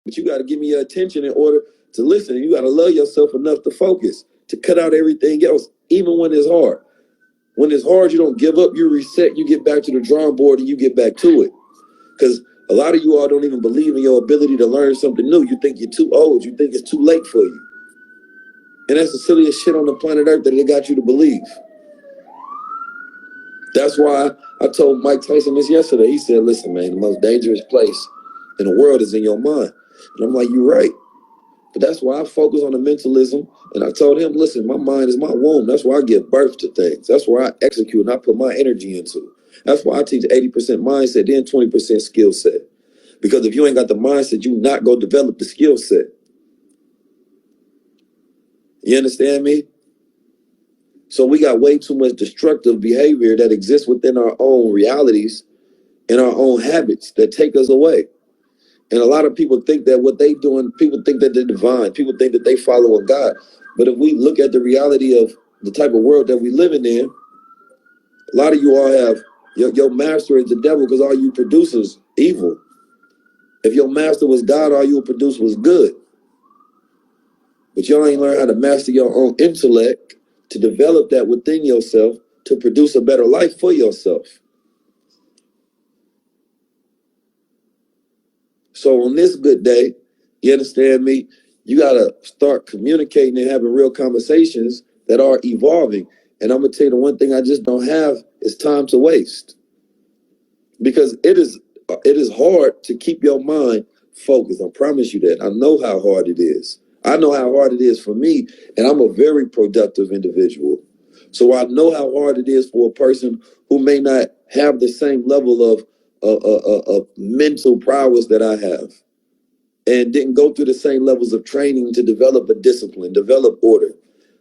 But you got to give me your attention in order to listen. You got to love yourself enough to focus, to cut out everything else, even when it's hard. When it's hard, you don't give up, you reset, you get back to the drawing board, and you get back to it. Because a lot of you all don't even believe in your ability to learn something new. You think you're too old. You think it's too late for you. And that's the silliest shit on the planet Earth that they got you to believe. That's why I told Mike Tyson this yesterday. He said, listen, man, the most dangerous place in the world is in your mind. And I'm like, you're right. But that's why I focus on the mentalism. And I told him, listen, my mind is my womb. That's where I give birth to things. That's where I execute and I put my energy into. That's why I teach 80% mindset, then 20% skill set. Because if you ain't got the mindset, you not go develop the skill set. You understand me? So we got way too much destructive behavior that exists within our own realities and our own habits that take us away. And a lot of people think that what they doing, people think that they're divine. People think that they follow a God. But if we look at the reality of the type of world that we living in, a lot of you all have, your master is the devil because all you produce is evil. If your master was God, all you would produce was good. But y'all ain't learn how to master your own intellect to develop that within yourself to produce a better life for yourself. So on this good day, you understand me? You got to start communicating and having real conversations that are evolving. And I'm going to tell you the one thing I just don't have is time to waste. Because it is hard to keep your mind focused. I promise you that. I know how hard it is. I know how hard it is for me, and I'm a very productive individual. So I know how hard it is for a person who may not have the same level of mental prowess that I have and didn't go through the same levels of training to develop a discipline, develop order.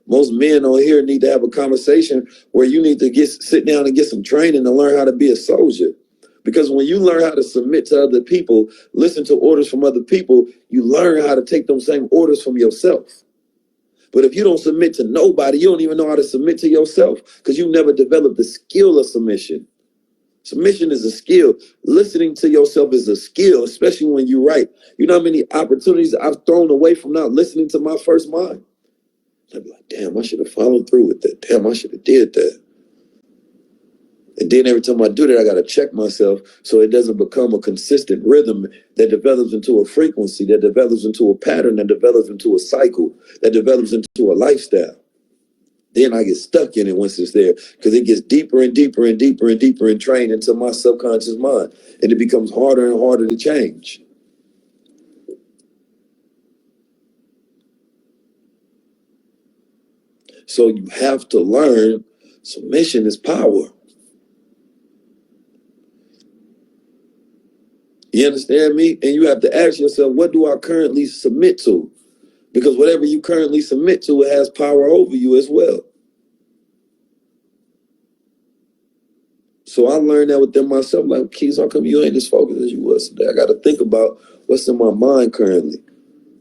Most men on here need to have a conversation where you need to sit down and get some training to learn how to be a soldier. Because when you learn how to submit to other people, listen to orders from other people, you learn how to take those same orders from yourself. But if you don't submit to nobody, you don't even know how to submit to yourself because you never developed the skill of submission. Submission is a skill. Listening to yourself is a skill, especially when you write. You know how many opportunities I've thrown away from not listening to my first mind? I'd be like, damn, I should have followed through with that. Damn, I should have did that. And then every time I do that, I got to check myself so it doesn't become a consistent rhythm that develops into a frequency, that develops into a pattern, that develops into a cycle, that develops into a lifestyle. Then I get stuck in it once it's there because it gets deeper and deeper and deeper and deeper entrained into my subconscious mind. And it becomes harder and harder to change. So you have to learn submission is power. You understand me? And you have to ask yourself, what do I currently submit to? Because whatever you currently submit to, it has power over you as well. So I learned that within myself, like, Keys, how come you ain't as focused as you was today? I got to think about what's in my mind currently.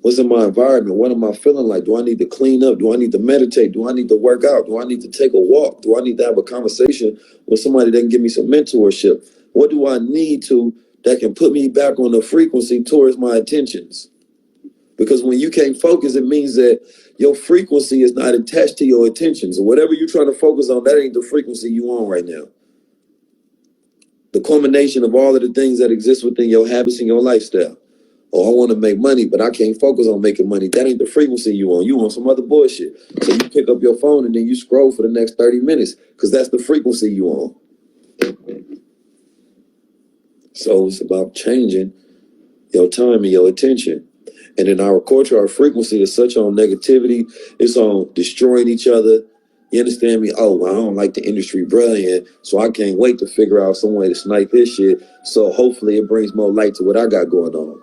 What's in my environment? What am I feeling like? Do I need to clean up? Do I need to meditate? Do I need to work out? Do I need to take a walk? Do I need to have a conversation with somebody that can give me some mentorship? What do I need to that can put me back on the frequency towards my intentions? Because when you can't focus, it means that your frequency is not attached to your intentions. And whatever you're trying to focus on, that ain't the frequency you on right now. The culmination of all of the things that exist within your habits and your lifestyle. Oh, I want to make money, but I can't focus on making money. That ain't the frequency you on. You on some other bullshit. So you pick up your phone and then you scroll for the next 30 minutes because that's the frequency you on. So it's about changing your time and your attention. And in our culture, our frequency is such on negativity. It's on destroying each other. You understand me? Oh, well, I don't like the industry brilliant, so I can't wait to figure out some way to snipe his shit. So hopefully it brings more light to what I got going on.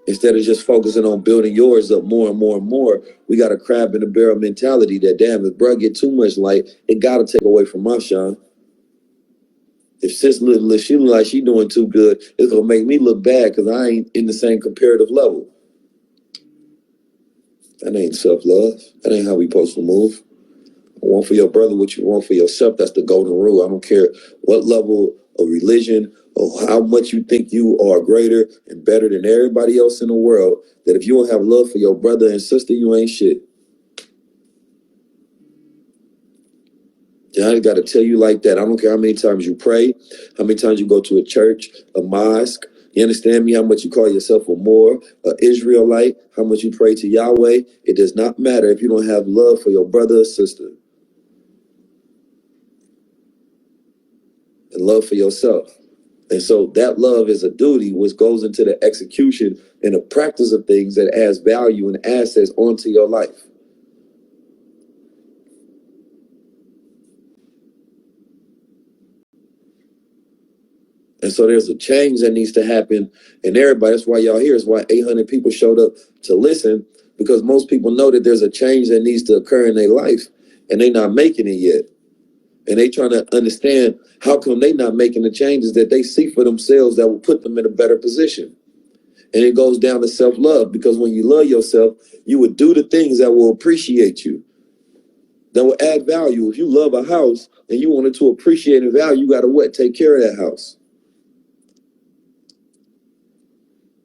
Instead of just focusing on building yours up more and more and more, we got a crab in the barrel mentality that, damn, if bro get too much light, it got to take away from my shine. If sis she look like she doing too good, it's going to make me look bad because I ain't in the same comparative level. That ain't self-love. That ain't how we supposed to move. I want for your brother what you want for yourself. That's the golden rule. I don't care what level of religion or how much you think you are greater and better than everybody else in the world, that if you don't have love for your brother and sister, you ain't shit. I got to tell you like that. I don't care how many times you pray, how many times you go to a church, a mosque. You understand me? How much you call yourself a Moor, an Israelite, how much you pray to Yahweh. It does not matter if you don't have love for your brother or sister. And love for yourself. And so that love is a duty, which goes into the execution and the practice of things that adds value and assets onto your life. And so there's a change that needs to happen in everybody. That's why y'all here. That's why 800 people showed up to listen, because most people know that there's a change that needs to occur in their life, and they're not making it yet. And they trying to understand how come they not making the changes that they see for themselves that will put them in a better position. And it goes down to self-love, because when you love yourself, you would do the things that will appreciate you, that will add value. If you love a house and you want it to appreciate and value, you got to what? Take care of that house,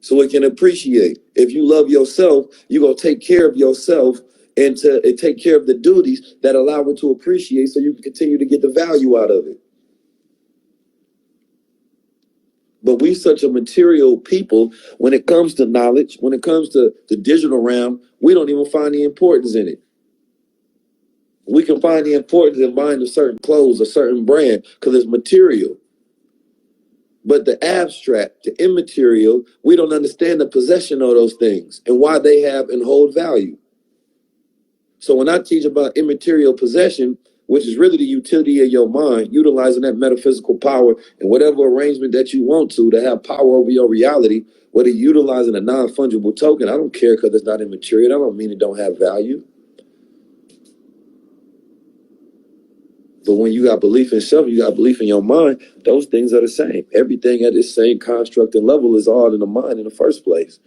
so it can appreciate. If you love yourself, you're going to take care of yourself and take care of the duties that allow it to appreciate, so you can continue to get the value out of it. But we such a material people when it comes to knowledge, when it comes to the digital realm, we don't even find the importance in it. We can find the importance in buying a certain clothes, a certain brand, because it's material. But the abstract, the immaterial, we don't understand the possession of those things and why they have and hold value. So when I teach about immaterial possession, which is really the utility of your mind, utilizing that metaphysical power in whatever arrangement that you want to have power over your reality, whether you're utilizing a non-fungible token, I don't care, because it's not immaterial. I don't mean it don't have value. But when you got belief in self, you got belief in your mind, those things are the same. Everything at this same construct and level is all in the mind in the first place.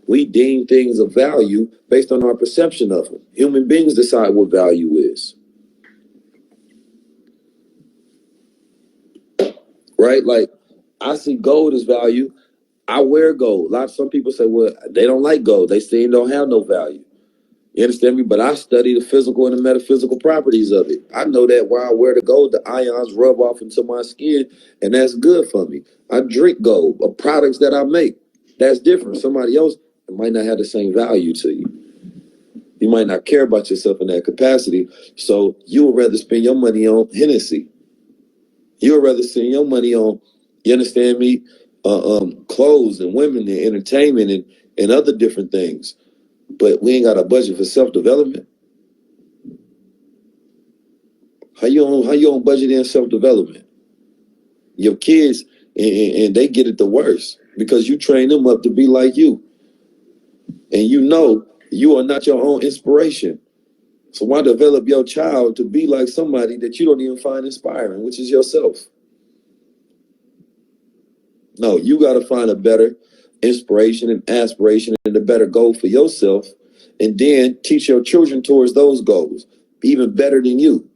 We deem things of value based on our perception of them. Human beings decide what value is. Right? Like, I see gold as value. I wear gold. Some people say, well, they don't like gold. They say it don't have no value. You understand me? But I study the physical and the metaphysical properties of it. I know that while I wear the gold, the ions rub off into my skin, and that's good for me. I drink gold, products that I make. That's different. Somebody else might not have the same value to you. You might not care about yourself in that capacity. So you would rather spend your money on Hennessy. You would rather spend your money on, you understand me, clothes and women and entertainment and other different things. But we ain't got a budget for self-development. How you on budget in self-development? Your kids, and they get it the worst, because you train them up to be like you. And you know you are not your own inspiration. So why develop your child to be like somebody that you don't even find inspiring, which is yourself? No, you got to find a better inspiration and aspiration and a better goal for yourself, and then teach your children towards those goals, even better than you.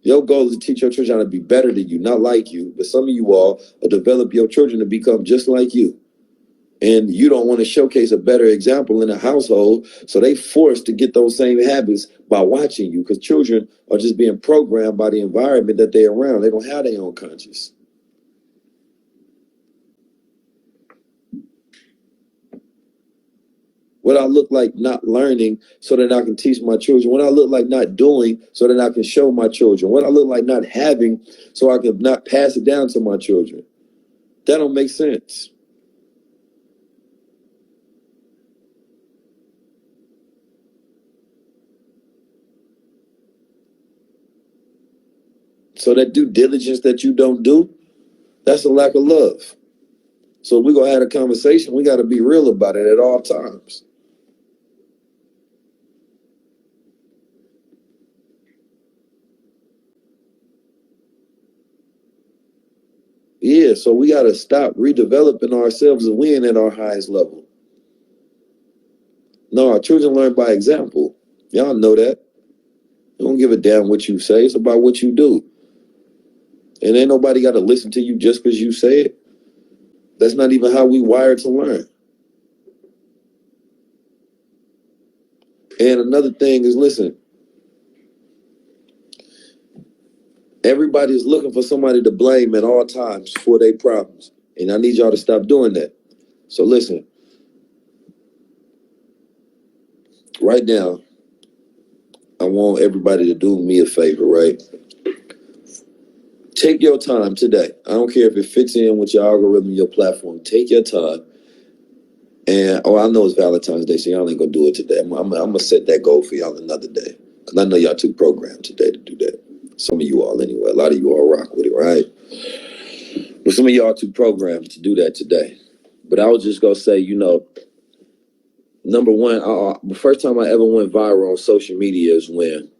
Your goal is to teach your children how to be better than you, not like you. But some of you all will develop your children to become just like you. And you don't want to showcase a better example in the household, so they forced to get those same habits by watching you, because children are just being programmed by the environment that they're around. They don't have their own conscience. What I look like not learning so that I can teach my children. What I look like not doing so that I can show my children. What I look like not having so I can not pass it down to my children. That don't make sense. So that due diligence that you don't do, that's a lack of love. So we're going to have a conversation. We got to be real about it at all times. Yeah, so we got to stop redeveloping ourselves and we ain't at our highest level. No, our children learn by example. Y'all know that. They don't give a damn what you say. It's about what you do. And ain't nobody got to listen to you just because you say it. That's not even how we wired to learn. And another thing is, listen, everybody's looking for somebody to blame at all times for their problems. And I need y'all to stop doing that. So listen, right now, I want everybody to do me a favor, right? Take your time today. I don't care if it fits in with your algorithm, your platform. Take your time. And, I know it's Valentine's Day, so y'all ain't going to do it today. I'm going to set that goal for y'all another day. Because I know y'all too programmed today to do that. Some of you all anyway. A lot of you all rock with it, right? But some of y'all too programmed to do that today. But I was just going to say, number one, the first time I ever went viral on social media is when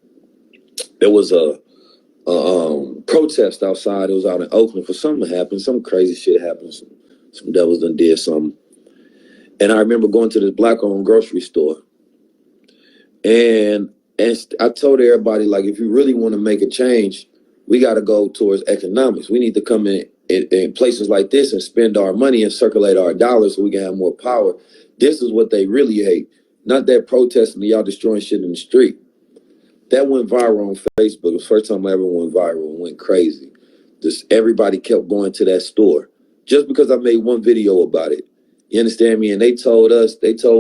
there was a protest outside. It was out in Oakland for something to happen. Some crazy shit happened. Some devils done did something. And I remember going to this black-owned grocery store. And I told everybody, like, if you really want to make a change, we got to go towards economics. We need to come in places like this and spend our money and circulate our dollars so we can have more power. This is what they really hate. Not that protesting and y'all destroying shit in the street. That went viral on Facebook. It was the first time I ever went viral and went crazy. Just everybody kept going to that store just because I made one video about it. You understand me? And they told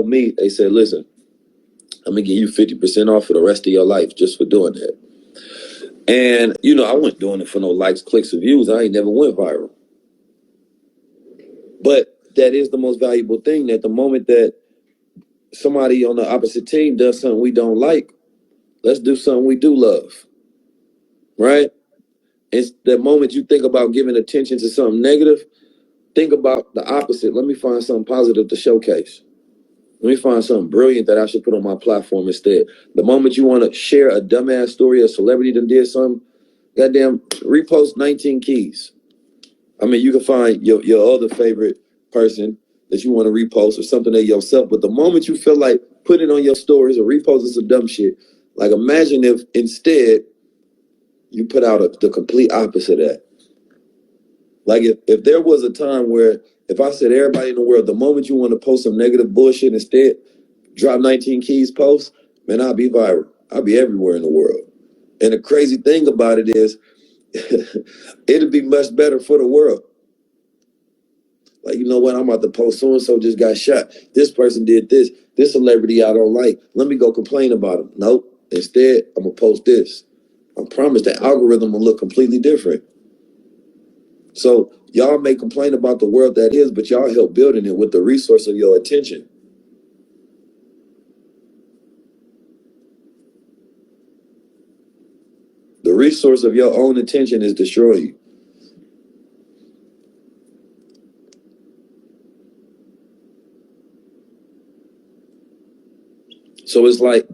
me, they said, listen, I'm going to give you 50% off for the rest of your life just for doing that. And, I wasn't doing it for no likes, clicks, or views. I ain't never went viral. But that is the most valuable thing, that the moment that somebody on the opposite team does something we don't like, let's do something we do love. Right? It's the moment you think about giving attention to something negative, think about the opposite. Let me find something positive to showcase. Let me find something brilliant that I should put on my platform instead. The moment you want to share a dumbass story, a celebrity that did something, goddamn, repost 19 keys. I mean, you can find your other favorite person that you want to repost or something of yourself. But the moment you feel like putting it on your stories or reposting some dumb shit, like imagine if instead you put out the complete opposite of that. Like if there was a time where if I said everybody in the world, the moment you want to post some negative bullshit instead, drop 19 keys post, man, I'll be viral. I'll be everywhere in the world. And the crazy thing about it is it'll be much better for the world. Like, you know what? I'm about to post so-and-so just got shot. This person did this. This celebrity I don't like. Let me go complain about him. Nope. Instead, I'm going to post this. I promise the algorithm will look completely different. So y'all may complain about the world that is, but y'all help building it with the resource of your attention. The resource of your own attention is destroying you. So it's like,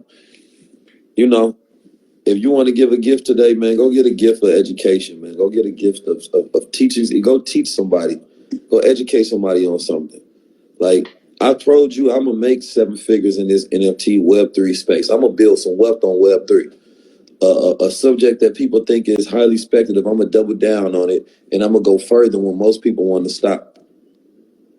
if you want to give a gift today, man, go get a gift of education, man. Go get a gift of teachings. Go teach somebody. Go educate somebody on something. Like I told you, I'm going to make 7 figures in this NFT Web3 space. I'm going to build some wealth on Web3. A subject that people think is highly speculative, I'm going to double down on it, and I'm going to go further when most people want to stop.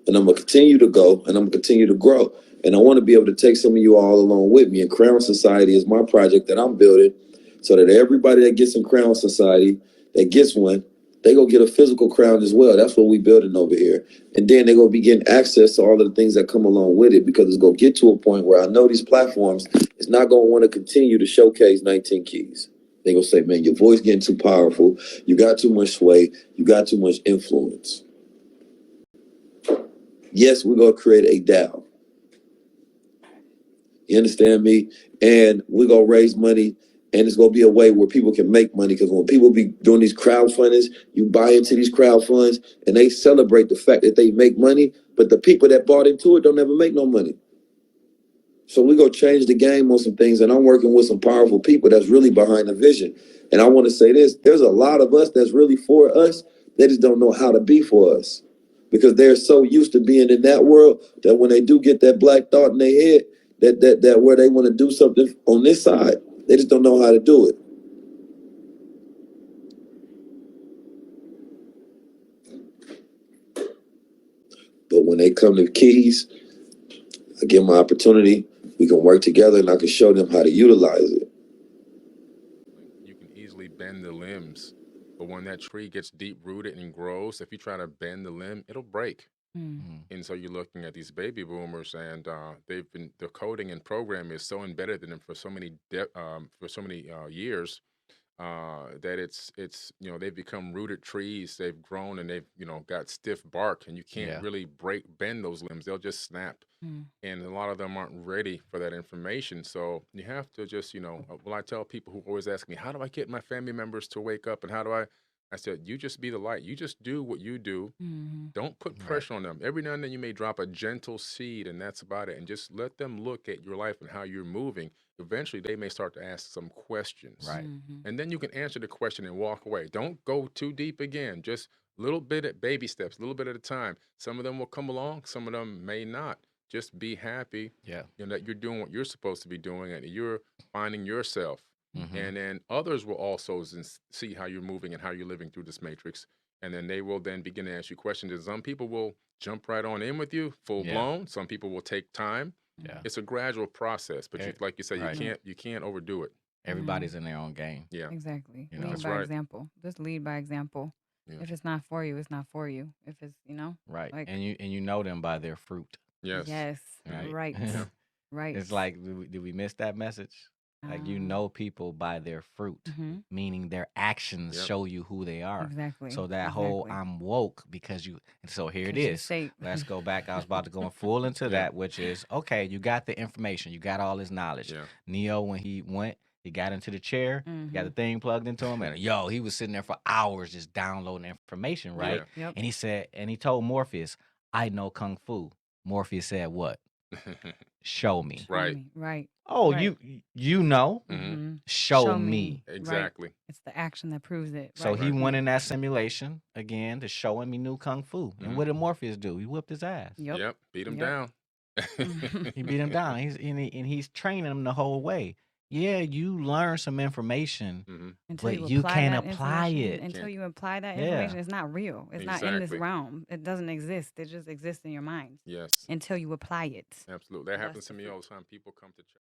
And I'm going to continue to go, and I'm going to continue to grow. And I want to be able to take some of you all along with me. And Crown Society is my project that I'm building so that everybody that gets in Crown Society, that gets one, they go get a physical crown as well. That's what we building over here. And then they go be getting access to all of the things that come along with it, because it's going to get to a point where I know these platforms is not going to want to continue to showcase 19 keys. They're going to say, man, your voice getting too powerful. You got too much sway. You got too much influence. Yes, we're going to create a DAO. You understand me? And we're going to raise money, and it's going to be a way where people can make money, because when people be doing these crowdfundings, you buy into these crowdfunds, and they celebrate the fact that they make money, but the people that bought into it don't ever make no money. So we're going to change the game on some things, and I'm working with some powerful people that's really behind the vision. And I want to say this, there's a lot of us that's really for us, they just don't know how to be for us, because they're so used to being in that world that when they do get that black thought in their head, that where they want to do something on this side, they just don't know how to do it. But when they come to keys, I give them an opportunity. We can work together, and I can show them how to utilize it. You can easily bend the limbs, but when that tree gets deep rooted and grows, if you try to bend the limb, it'll break. And so you're looking at these baby boomers, and the coding and program is so embedded in them for so many years that it's they've become rooted trees. They've grown and they've got stiff bark, and you can't really bend those limbs. They'll just snap. And a lot of them aren't ready for that information. So you have to just I tell people who always ask me, how do I get my family members to wake up, and how do I said, you just be the light. You just do what you do. Don't put pressure on them. Every now and then you may drop a gentle seed, and that's about it. And just let them look at your life and how you're moving. Eventually, they may start to ask some questions. Right. And then you can answer the question and walk away. Don't go too deep again. Just a little bit at baby steps, a little bit at a time. Some of them will come along. Some of them may not. Just be happy that you're doing what you're supposed to be doing, and you're finding yourself. And then others will also see how you're moving and how you're living through this matrix. And then they will then begin to ask you questions. And some people will jump right on in with you, full blown. Some people will take time. It's a gradual process, but like you said, you can't overdo it. Everybody's in their own game. Yeah, Exactly. You know, Lead that's by right. example. Just lead by example. Yeah. If it's not for you, it's not for you. If it's, Right. like, And you know them by their fruit. Yes. yes, Right. right, Yeah. right. It's like, did we miss that message? Like, you know people by their fruit, meaning their actions show you who they are. Exactly. So that whole I'm woke because you. So here it is. Shape. Let's go back. I was about to go full into that, which is, okay, you got the information. You got all this knowledge. Yeah. Neo, when he went, he got into the chair, he got the thing plugged into him, and he was sitting there for hours just downloading information, right? Yep. And he said, and he told Morpheus, I know Kung Fu. Morpheus said, what? Show me. Right. Right. Oh, Right. you know, show me. Exactly. Right. It's the action that proves it. So right. he went in that simulation again to show him he knew Kung Fu. And what did Morpheus do? He whipped his ass. Yep. Beat him Yep. down. He beat him down. He's training him the whole way. Yeah, you learn some information, Until but you can't that apply information- it. Until you apply that Yeah. information, it's not real. It's not in this Exactly. realm. It doesn't exist. It just exists in your mind Yes. until you apply it. Absolutely. That happens That's to the me fruit. all the time. People come to church.